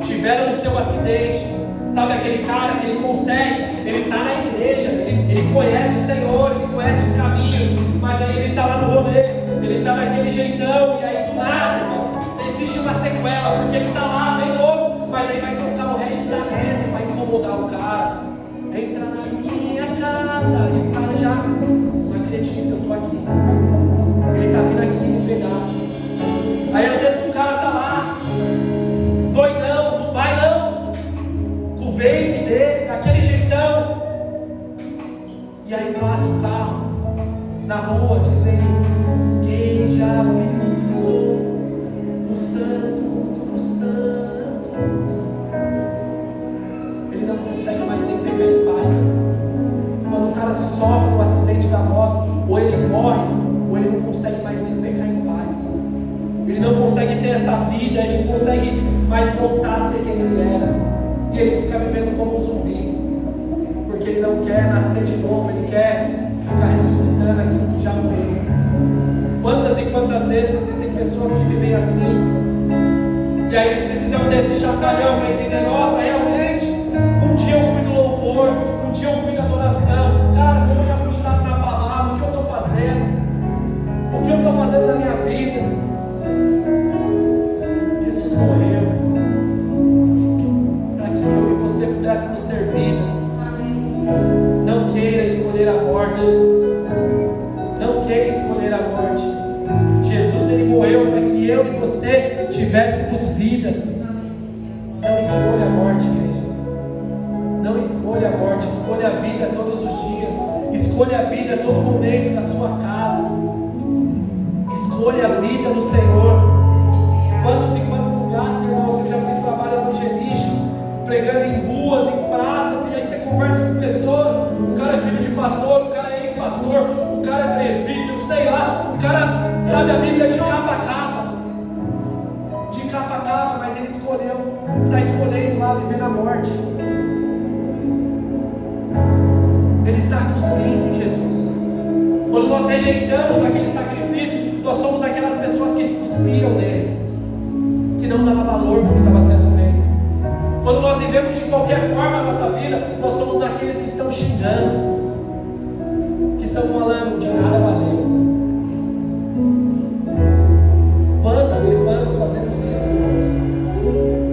Tiveram o seu acidente. Sabe aquele cara que ele consegue, ele está na igreja, ele conhece o Senhor, ele conhece os caminhos, mas aí ele está lá no rolê, ele está naquele jeitão, e aí do nada, irmão, existe uma sequela, porque ele está lá bem louco, mas aí vai tocar o Regis Danese para incomodar o cara. Entra na minha casa, e o cara já não acredita, eu estou aqui. Ele está vindo aqui me pegar. Aí às vezes o cara está lá, doidão, no bailão, com o vape dele, daquele jeitão. E aí passa o carro na rua dizendo: quem já pisou no Santo dos Santos? Ele não consegue mais nem pegar em paz. Quando o cara sofre um acidente da moto, ou ele morre, ou ele não consegue mais nem pegar em paz. Ele não consegue ter essa vida, ele não consegue mais voltar a ser quem ele era. E ele fica vivendo como um zumbi. Porque ele não quer nascer de novo, ele quer ficar ressuscitando aquilo que já morreu. Quantas e quantas vezes existem pessoas que vivem assim, e aí eles precisam desse chacoalhão para entender: nossa, realmente, um dia eu fui no louvor, um dia eu fui na adoração, cara, como eu já fui usado na palavra, o que eu estou fazendo? O que eu estou fazendo na minha vida? Jesus morreu para que eu e você pudéssemos ter vida. Não queira escolher a morte. Não queira escolher a morte. Jesus, ele morreu para que eu e você tivéssemos vida. Não escolha a morte, igreja. Não escolha a morte. Escolha a vida todos os dias. Escolha a vida a todo momento da sua casa. Escolha a vida no Senhor. Quantos e quantos lugares, irmãos, que eu já fiz trabalho evangelístico, pregando em ruas, em praças, e aí você conversa com pessoas, o cara é filho de pastor, o cara é ex-pastor, o cara é presbítero, sei lá, o cara sabe a Bíblia de capa a capa. De capa a capa, mas ele escolheu, está escolhendo lá viver na morte. Ele está cuspindo em Jesus. Quando nós rejeitamos aquele sacrifício, nós somos aquelas pessoas que cuspiam nele, que não dava valor para o que estava sendo feito. Quando nós vivemos de qualquer forma a nossa vida, nós somos daqueles que estão xingando, que estão falando: de nada valeu. Quantos e quantos fazemos isso, irmãos?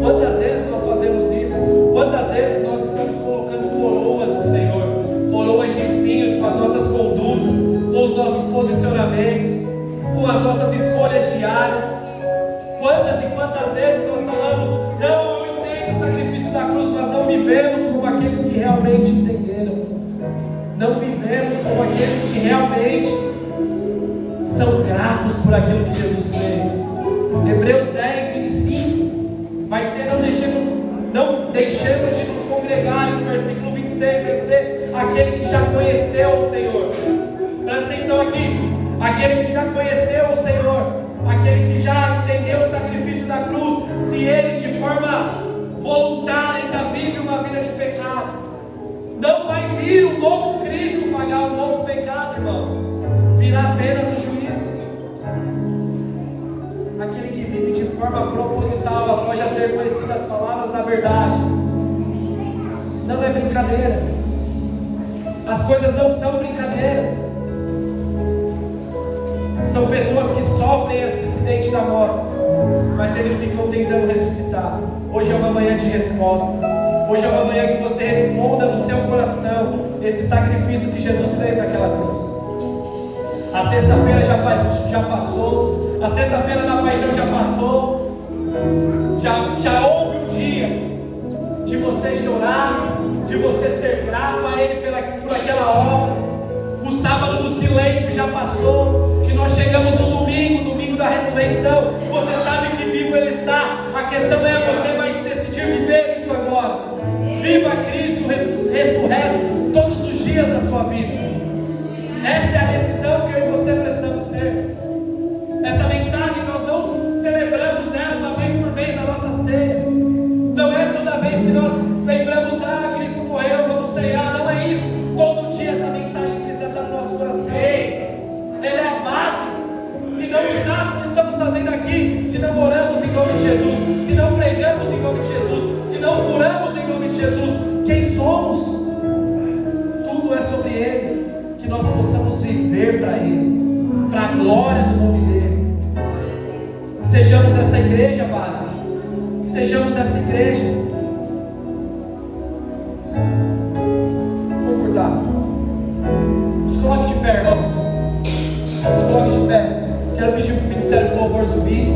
Quantas vezes nós fazemos isso? Quantas vezes nós estamos colocando coroas no Senhor, coroas de espinhos com as nossas condutas, com os nossos posicionamentos, com as nossas escolhas diárias? Quantas e quantas vezes nós falamos: não, eu entendo o sacrifício da cruz, mas não vivemos como aqueles que realmente entenderam. Não vivemos como aqueles que realmente são gratos por aquilo que Jesus fez. Hebreus 10, 25 vai dizer: não deixemos de nos congregar. E no versículo 26 vai dizer: aquele que já conheceu o Senhor. Presta atenção aqui: aquele que já conheceu o Senhor, aquele que já entendeu o sacrifício da cruz, se ele de forma voluntária ainda vive uma vida de pecado, não vai vir um novo Cristo pagar um novo pecado, irmão. Virá apenas o juízo. Aquele que vive de forma proposital, após já ter conhecido as palavras da verdade, não é brincadeira. As coisas não são brincadeiras. São pessoas que sofrem esse acidente da morte, mas eles ficam tentando ressuscitar. Hoje é uma manhã de resposta. Hoje é uma manhã que você responda no seu coração esse sacrifício que Jesus fez naquela cruz. A sexta-feira já passou. A sexta-feira da paixão já passou. Já houve um dia de você chorar, de você ser grato a Ele por aquela obra. O sábado do silêncio já passou. E nós chegamos no domingo da ressurreição. Você sabe que vivo Ele está. A questão é: você vai decidir viver isso agora. Viva Cristo ressurreto todos os dias da sua vida. Essa é a decisão que eu e você precisamos ter. Essa mensagem nós não celebramos ela uma vez por mês na nossa ceia. Não é toda vez que nós lembramos, Cristo morreu, vamos ceiar. Não é isso. Todo dia essa mensagem precisa estar no nosso coração. Ela é a base. Se não de nada que estamos fazendo aqui, se não oramos em nome de Jesus, se não pregamos em nome de Jesus, se não curamos em nome de Jesus, quem somos? Tudo é sobre Ele. Que nós possamos viver para Ele, para a glória do nome dEle. Que sejamos essa igreja base. Que sejamos essa igreja. Vamos acordar. Se coloque de pé, irmãos. Se coloque de pé. Quero pedir para o Ministério de Louvor subir.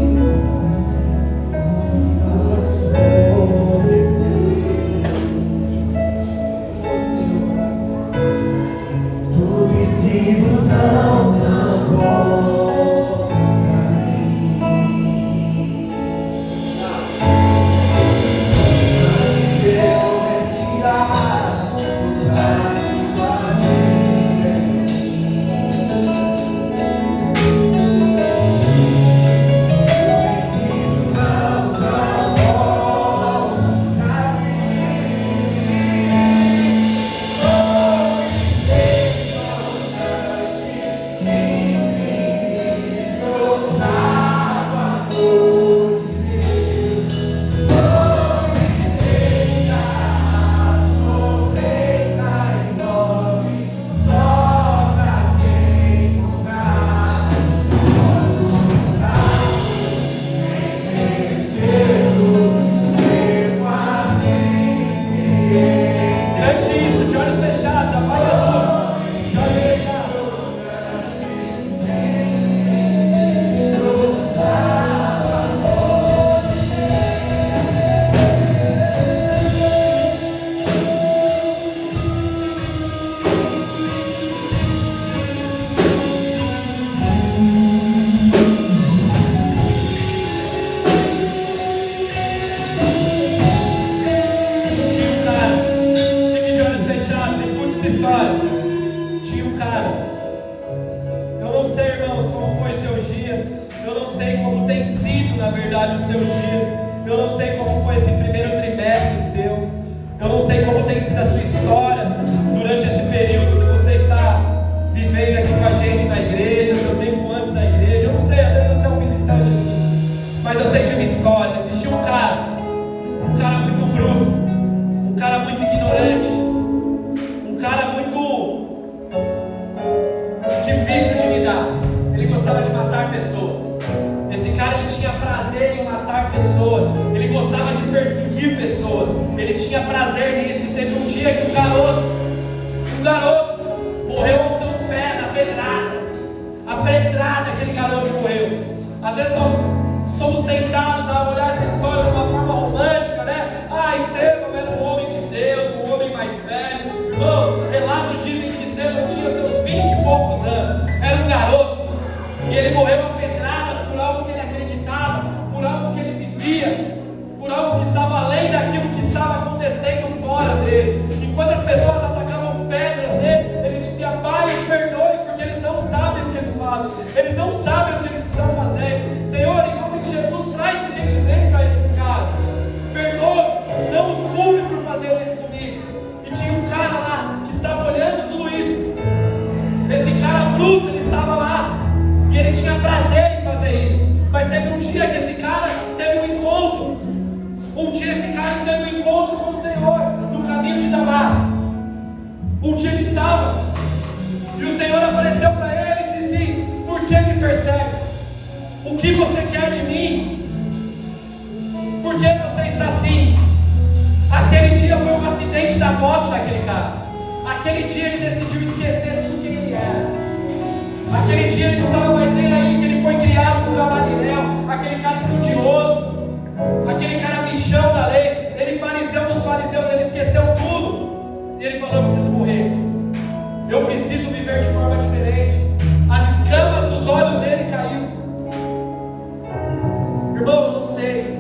Irmão, eu não sei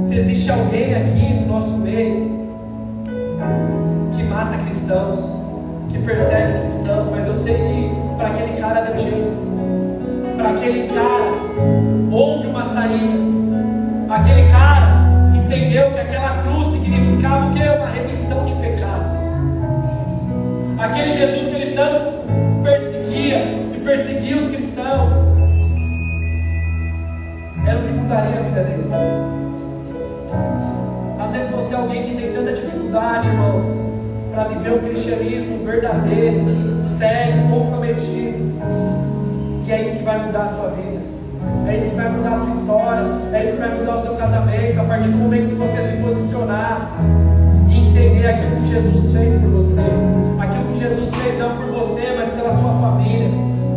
se existe alguém aqui no nosso meio cristãos, que persegue cristãos, mas eu sei que para aquele cara deu jeito. Para aquele cara houve uma saída. Aquele cara entendeu que aquela cruz significava o quê? Uma remissão de pecados. Aquele Jesus que ele tanto perseguia e perseguia os cristãos, era o que mudaria a vida dele. Às vezes você é alguém que tem tanta dificuldade, irmãos, para viver um cristianismo verdadeiro, sério, comprometido. E é isso que vai mudar a sua vida. É isso que vai mudar a sua história. É isso que vai mudar o seu casamento. A partir do momento que você se posicionar e entender aquilo que Jesus fez por você. Aquilo que Jesus fez não por você, mas pela sua família,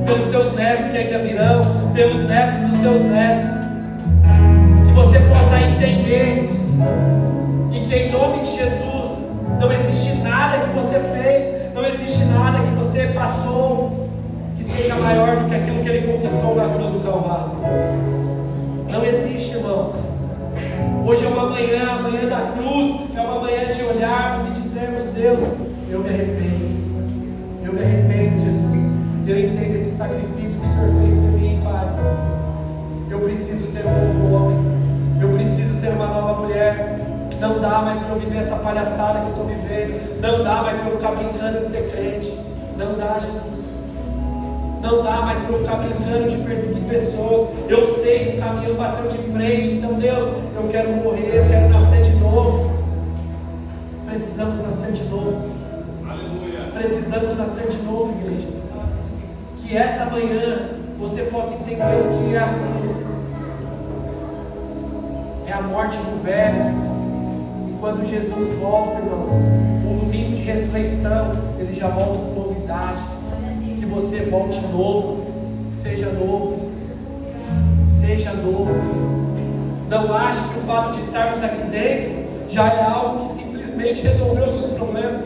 pelos seus netos que ainda virão, pelos netos dos seus netos. Que você possa entender e que em nome de Jesus não existe nada que você fez, não existe nada que você passou que seja maior do que aquilo que Ele conquistou na cruz do Calvário. Não existe, irmãos. Hoje é uma manhã, a manhã da cruz, é uma manhã de olharmos e dizermos: Deus, eu me arrependo, Jesus. Eu entendo esse sacrifício que o Senhor fez por mim, Pai. Eu preciso ser um novo homem, eu preciso ser uma nova mulher. Não dá mais para eu viver essa palhaçada que eu estou vivendo. Não dá mais para eu ficar brincando de ser crente. Não dá, Jesus. Não dá mais para eu ficar brincando de perseguir pessoas. Eu sei que o caminho bateu de frente. Então, Deus, eu quero morrer, eu quero nascer de novo. Precisamos nascer de novo. Aleluia. Precisamos nascer de novo, igreja. Que essa manhã você possa entender o que é a cruz. É a morte do velho. Quando Jesus volta, irmãos, um domingo de ressurreição, Ele já volta com novidade. Que você volte novo, seja novo, seja novo. Não ache que o fato de estarmos aqui dentro já é algo que simplesmente resolveu os seus problemas.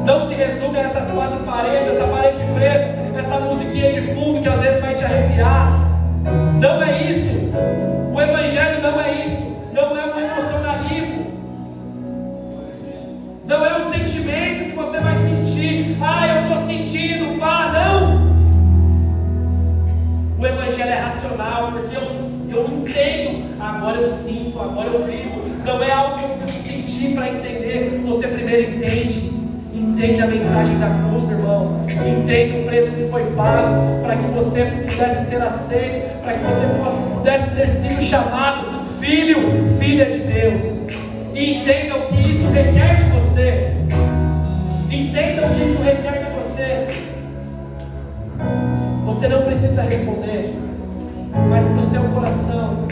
Não se resume a essas quatro paredes, essa parede preta, essa musiquinha de fundo que às vezes vai te arrepiar. Não é isso. O Evangelho não é isso. Não é um emocionalismo. Não é um sentimento que você vai sentir. Eu estou sentindo, pá, não. O Evangelho é racional, porque eu entendo. Agora eu sinto, agora eu vivo. Não é algo que eu preciso sentir para entender. Você primeiro entende. Entenda a mensagem da cruz, irmão. Entenda o preço que foi pago para que você pudesse ser aceito, para que você pudesse ter sido chamado filho, filha de Deus. E entenda o que isso requer de você. Entenda o que isso requer de você. Você não precisa responder, mas para o seu coração,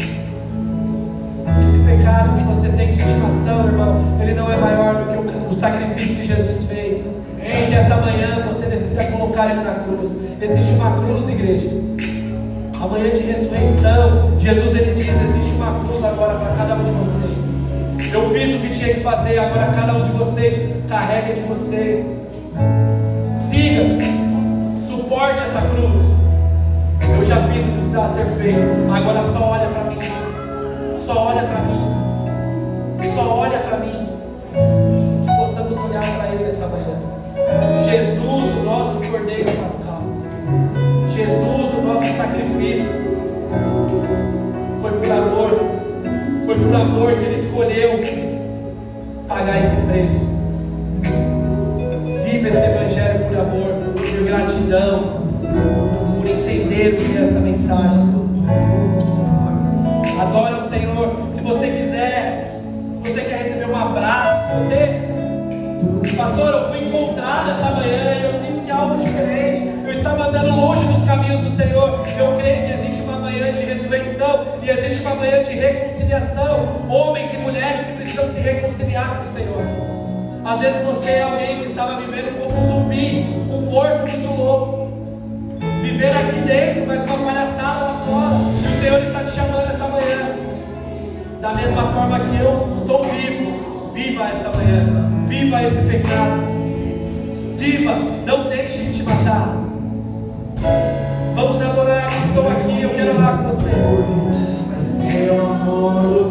esse pecado que você tem de estimação, irmão, ele não é maior do que o sacrifício que Jesus fez. E que essa manhã você decida colocar ele na cruz. Existe uma cruz, igreja. Amanhã de ressurreição, Jesus ele diz: existe uma cruz agora para cada um de vocês. Eu fiz o que tinha que fazer, agora cada um de vocês carrega de vocês. Siga, suporte essa cruz. Eu já fiz o que precisava ser feito, agora só olha para mim. Só olha para mim. Só olha para mim. Que possamos olhar para Ele essa manhã. Jesus, o nosso Cordeiro Pascal. Jesus, o nosso sacrifício. Foi por amor. Foi por amor que Ele escolheu pagar esse preço. Viva esse Evangelho por amor, por gratidão, por entender o que é essa mensagem. Adora o Senhor. Se você quiser, se você quer receber um abraço, se você, pastor, eu fui encontrado essa manhã e eu sinto que é algo diferente. Eu estava andando longe dos caminhos do Senhor. Eu creio que existe uma manhã de ressurreição e existe uma manhã de reconciliação. Homens e mulheres que precisam se reconciliar com o Senhor. Às vezes você é alguém que estava vivendo como um zumbi, um morto muito louco. Viver aqui dentro, mas uma palhaçada lá fora. E o Senhor está te chamando essa manhã. Da mesma forma que eu estou vivo, viva essa manhã. Viva esse pecado. Viva, não deixe de te matar. Vamos adorar, eu estou aqui, eu quero orar com você. Seu amor